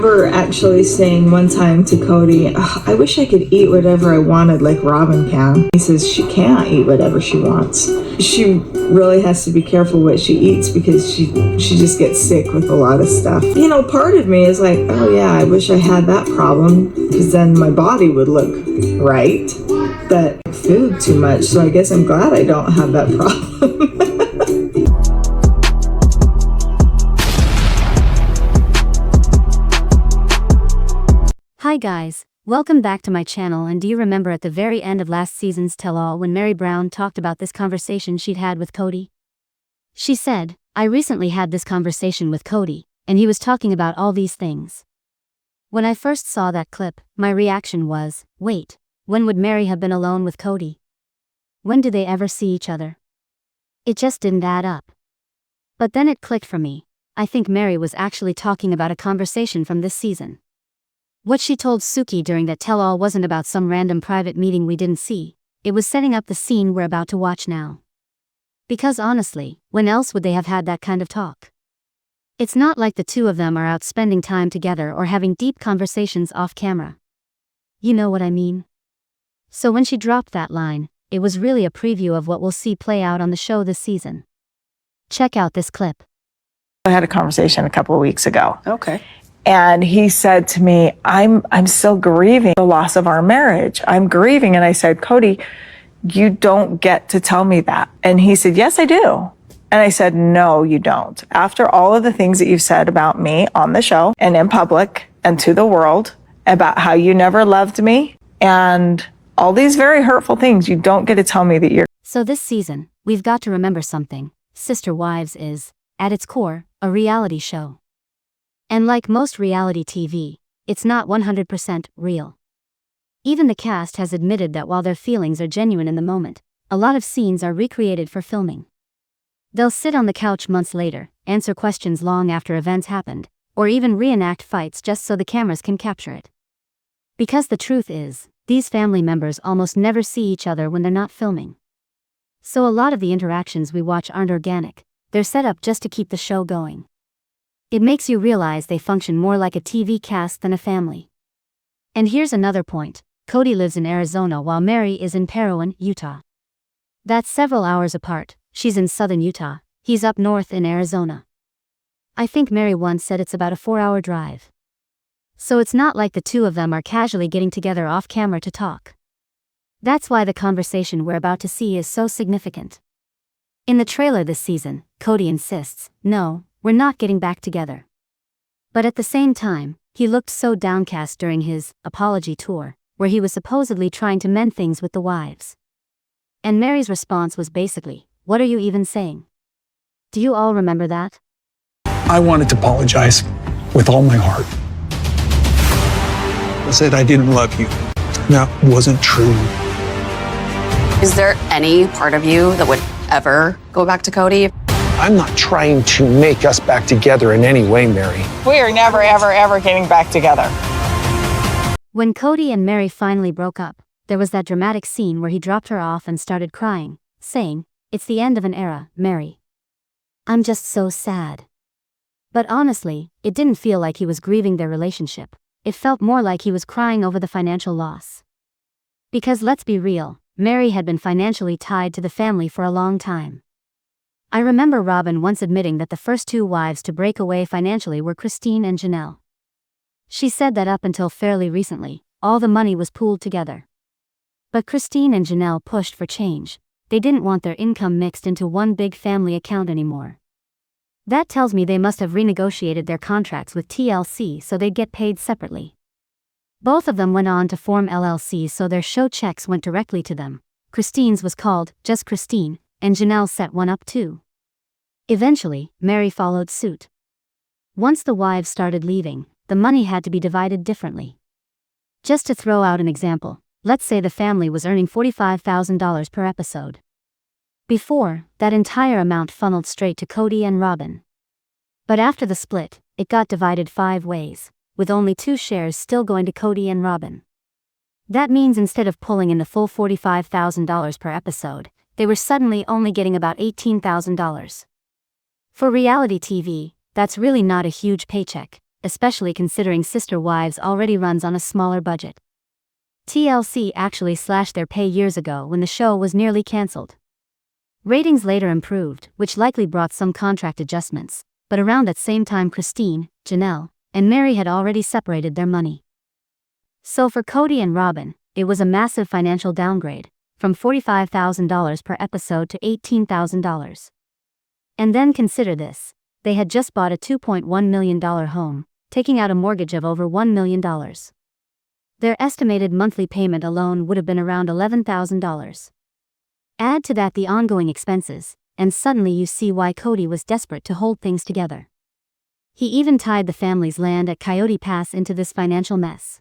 I remember actually saying one time to Kody, "Ugh, I wish I could eat whatever I wanted like Robyn can." He says she can't eat whatever she wants. She really has to be careful what she eats because she just gets sick with a lot of stuff. You know, part of me is like, oh yeah, I wish I had that problem because then my body would look right. But food too much, so I guess I'm glad I don't have that problem. Hi guys, welcome back to my channel. And do you remember at the very end of last season's tell-all when Meri Brown talked about this conversation she'd had with Kody? She said, "I recently had this conversation with Kody, and he was talking about all these things." When I first saw that clip, my reaction was, wait, when would Meri have been alone with Kody? When did they ever see each other? It just didn't add up. But then it clicked for me. I think Meri was actually talking about a conversation from this season. What she told Suki during that tell-all wasn't about some random private meeting we didn't see, it was setting up the scene we're about to watch now. Because honestly, when else would they have had that kind of talk? It's not like the two of them are out spending time together or having deep conversations off camera. You know what I mean? So when she dropped that line, it was really a preview of what we'll see play out on the show this season. Check out this clip. I had a conversation a couple of weeks ago. Okay. And he said to me, I'm still grieving the loss of our marriage. I'm grieving. And I said, Kody, you don't get to tell me that. And he said, yes, I do. And I said, no, you don't. After all of the things that you've said about me on the show and in public and to the world about how you never loved me and all these very hurtful things, you don't get to tell me that you're. So this season, we've got to remember something. Sister Wives is, at its core, a reality show. And like most reality TV, it's not 100% real. Even the cast has admitted that while their feelings are genuine in the moment, a lot of scenes are recreated for filming. They'll sit on the couch months later, answer questions long after events happened, or even reenact fights just so the cameras can capture it. Because the truth is, these family members almost never see each other when they're not filming. So a lot of the interactions we watch aren't organic, they're set up just to keep the show going. It makes you realize they function more like a TV cast than a family. And here's another point. Kody lives in Arizona while Meri is in Parowan, Utah. That's several hours apart. She's in southern Utah, he's up north in Arizona. I think Meri once said it's about a 4-hour drive. So it's not like the two of them are casually getting together off camera to talk. That's why the conversation we're about to see is so significant. In the trailer this season, Kody insists, no, we're not getting back together. But at the same time, he looked so downcast during his apology tour, where he was supposedly trying to mend things with the wives. And Meri's response was basically, what are you even saying? Do you all remember that? I wanted to apologize with all my heart. I said I didn't love you. That wasn't true. Is there any part of you that would ever go back to Kody? I'm not trying to make us back together in any way, Meri. We are never, ever, ever getting back together. When Kody and Meri finally broke up, there was that dramatic scene where he dropped her off and started crying, saying, "It's the end of an era, Meri. I'm just so sad." But honestly, it didn't feel like he was grieving their relationship. It felt more like he was crying over the financial loss. Because let's be real, Meri had been financially tied to the family for a long time. I remember Robyn once admitting that the first two wives to break away financially were Christine and Janelle. She said that up until fairly recently, all the money was pooled together. But Christine and Janelle pushed for change. They didn't want their income mixed into one big family account anymore. That tells me they must have renegotiated their contracts with TLC so they'd get paid separately. Both of them went on to form LLCs so their show checks went directly to them. Christine's was called Just Christine, and Janelle set one up too. Eventually, Meri followed suit. Once the wives started leaving, the money had to be divided differently. Just to throw out an example, let's say the family was earning $45,000 per episode. Before, that entire amount funneled straight to Kody and Robyn. But after the split, it got divided 5 ways, with only 2 shares still going to Kody and Robyn. That means instead of pulling in the full $45,000 per episode, they were suddenly only getting about $18,000. For reality TV, that's really not a huge paycheck, especially considering Sister Wives already runs on a smaller budget. TLC actually slashed their pay years ago when the show was nearly cancelled. Ratings later improved, which likely brought some contract adjustments, but around that same time Christine, Janelle, and Meri had already separated their money. So for Kody and Robyn, it was a massive financial downgrade, from $45,000 per episode to $18,000. And then consider this, they had just bought a $2.1 million home, taking out a mortgage of over $1 million. Their estimated monthly payment alone would have been around $11,000. Add to that the ongoing expenses, and suddenly you see why Kody was desperate to hold things together. He even tied the family's land at Coyote Pass into this financial mess.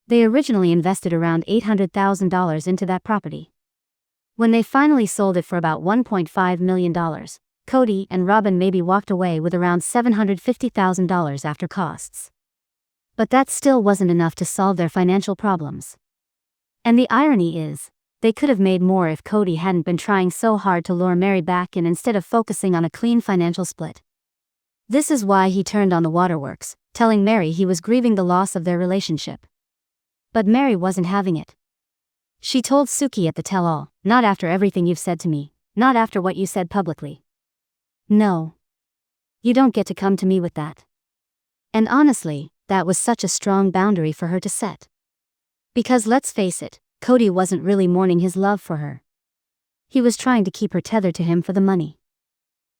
They originally invested around $800,000 into that property. When they finally sold it for about $1.5 million, Kody and Robyn maybe walked away with around $750,000 after costs. But that still wasn't enough to solve their financial problems. And the irony is, they could have made more if Kody hadn't been trying so hard to lure Meri back in instead of focusing on a clean financial split. This is why he turned on the waterworks, telling Meri he was grieving the loss of their relationship. But Meri wasn't having it. She told Suki at the tell-all, "Not after everything you've said to me, not after what you said publicly. No. You don't get to come to me with that." And honestly, that was such a strong boundary for her to set. Because let's face it, Kody wasn't really mourning his love for her. He was trying to keep her tethered to him for the money.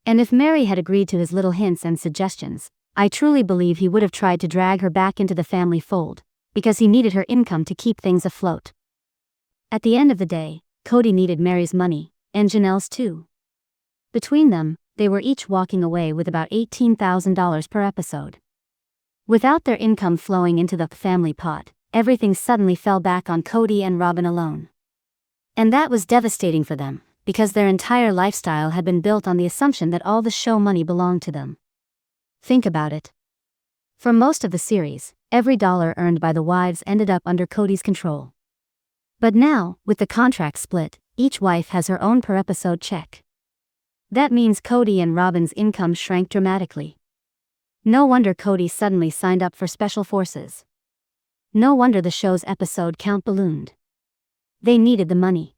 And if Meri had agreed to his little hints and suggestions, I truly believe he would have tried to drag her back into the family fold, because he needed her income to keep things afloat. At the end of the day, Kody needed Meri's money, and Janelle's too. Between them, they were each walking away with about $18,000 per episode. Without their income flowing into the family pot, everything suddenly fell back on Kody and Robyn alone. And that was devastating for them, because their entire lifestyle had been built on the assumption that all the show money belonged to them. Think about it. For most of the series, every dollar earned by the wives ended up under Kody's control. But now, with the contract split, each wife has her own per-episode check. That means Kody and Robyn's income shrank dramatically. No wonder Kody suddenly signed up for Special Forces. No wonder the show's episode count ballooned. They needed the money.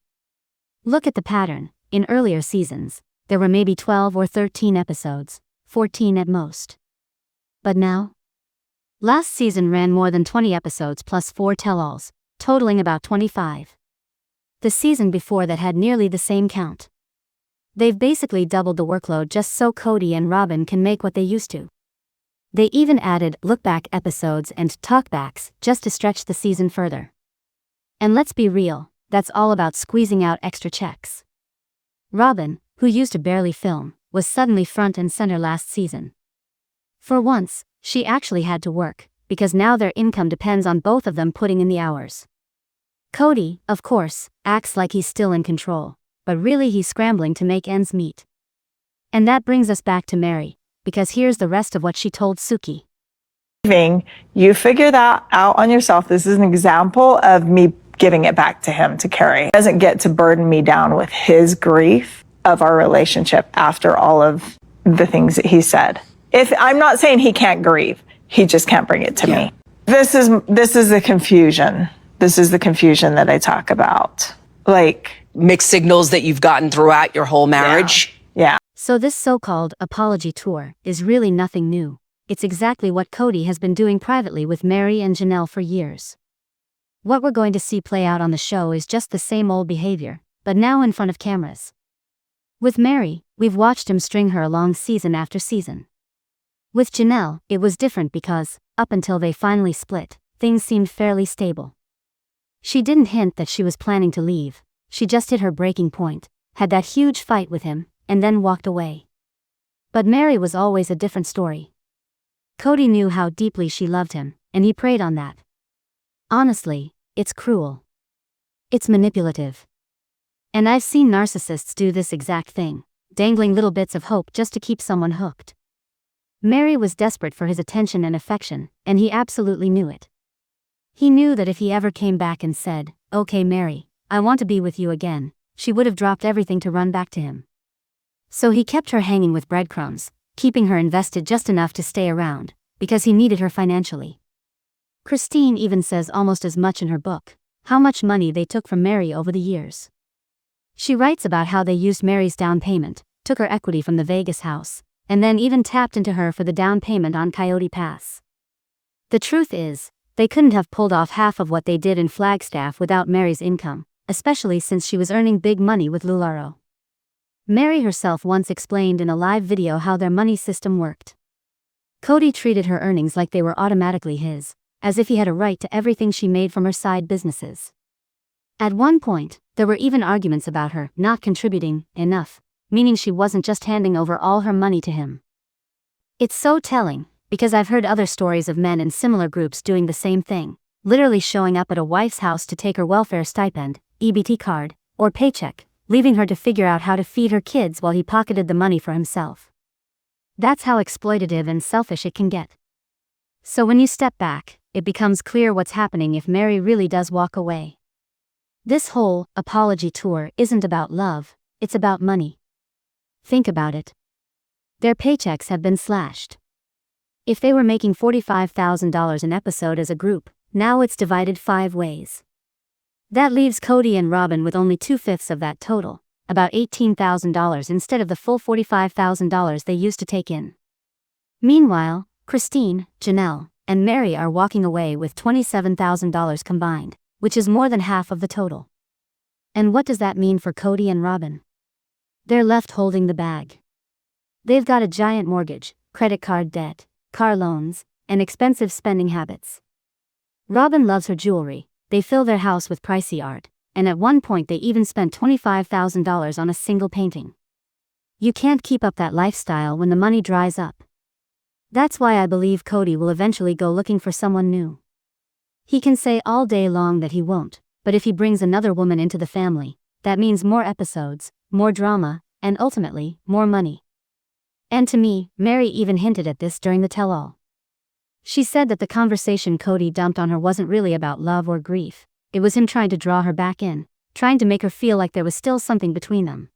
Look at the pattern. In earlier seasons, there were maybe 12 or 13 episodes, 14 at most. But now? Last season ran more than 20 episodes plus 4 tell-alls, totaling about 25. The season before that had nearly the same count. They've basically doubled the workload just so Kody and Robyn can make what they used to. They even added look-back episodes and talkbacks just to stretch the season further. And let's be real, that's all about squeezing out extra checks. Robyn, who used to barely film, was suddenly front and center last season. For once, she actually had to work, because now their income depends on both of them putting in the hours. Kody, of course, acts like he's still in control, but really he's scrambling to make ends meet. And that brings us back to Meri, because here's the rest of what she told Suki. You figure that out on yourself. This is an example of me giving it back to him to carry. He doesn't get to burden me down with his grief of our relationship after all of the things that he said. If I'm not saying he can't grieve, he just can't bring it to me. This is the confusion. This is the confusion that I talk about. Like mixed signals that you've gotten throughout your whole marriage. Yeah. So this so-called apology tour is really nothing new. It's exactly what Kody has been doing privately with Meri and Janelle for years. What we're going to see play out on the show is just the same old behavior, but now in front of cameras. With Meri, we've watched him string her along season after season. With Janelle, it was different because, up until they finally split, things seemed fairly stable. She didn't hint that she was planning to leave, she just hit her breaking point, had that huge fight with him, and then walked away. But Meri was always a different story. Kody knew how deeply she loved him, and he preyed on that. Honestly, it's cruel. It's manipulative. And I've seen narcissists do this exact thing, dangling little bits of hope just to keep someone hooked. Meri was desperate for his attention and affection, and he absolutely knew it. He knew that if he ever came back and said, "Okay Meri, I want to be with you again," she would have dropped everything to run back to him. So he kept her hanging with breadcrumbs, keeping her invested just enough to stay around, because he needed her financially. Christine even says almost as much in her book, how much money they took from Meri over the years. She writes about how they used Meri's down payment, took her equity from the Vegas house, and then even tapped into her for the down payment on Coyote Pass. The truth is, they couldn't have pulled off half of what they did in Flagstaff without Meri's income, especially since she was earning big money with Lularoe. Meri herself once explained in a live video how their money system worked. Kody treated her earnings like they were automatically his, as if he had a right to everything she made from her side businesses. At one point, there were even arguments about her not contributing enough, meaning she wasn't just handing over all her money to him. It's so telling, because I've heard other stories of men in similar groups doing the same thing, literally showing up at a wife's house to take her welfare stipend, EBT card, or paycheck, leaving her to figure out how to feed her kids while he pocketed the money for himself. That's how exploitative and selfish it can get. So when you step back, it becomes clear what's happening if Meri really does walk away. This whole apology tour isn't about love, it's about money. Think about it. Their paychecks have been slashed. If they were making $45,000 an episode as a group, now it's divided 5 ways. That leaves Kody and Robyn with only 2/5 of that total, about $18,000 instead of the full $45,000 they used to take in. Meanwhile, Christine, Janelle, and Meri are walking away with $27,000 combined, which is more than half of the total. And what does that mean for Kody and Robyn? They're left holding the bag. They've got a giant mortgage, credit card debt, car loans, and expensive spending habits. Robyn loves her jewelry, they fill their house with pricey art, and at one point they even spent $25,000 on a single painting. You can't keep up that lifestyle when the money dries up. That's why I believe Kody will eventually go looking for someone new. He can say all day long that he won't, but if he brings another woman into the family, that means more episodes, more drama, and ultimately, more money. And to me, Meri even hinted at this during the tell-all. She said that the conversation Kody dumped on her wasn't really about love or grief, it was him trying to draw her back in, trying to make her feel like there was still something between them.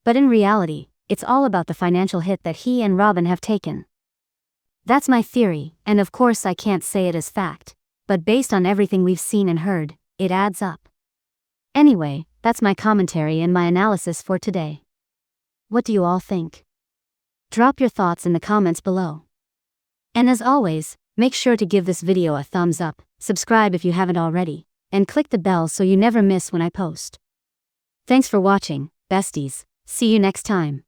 But in reality, it's all about the financial hit that he and Robyn have taken. That's my theory, and of course I can't say it as fact, but based on everything we've seen and heard, it adds up. Anyway, that's my commentary and my analysis for today. What do you all think? Drop your thoughts in the comments below. And as always, make sure to give this video a thumbs up, subscribe if you haven't already, and click the bell so you never miss when I post. Thanks for watching, besties. See you next time.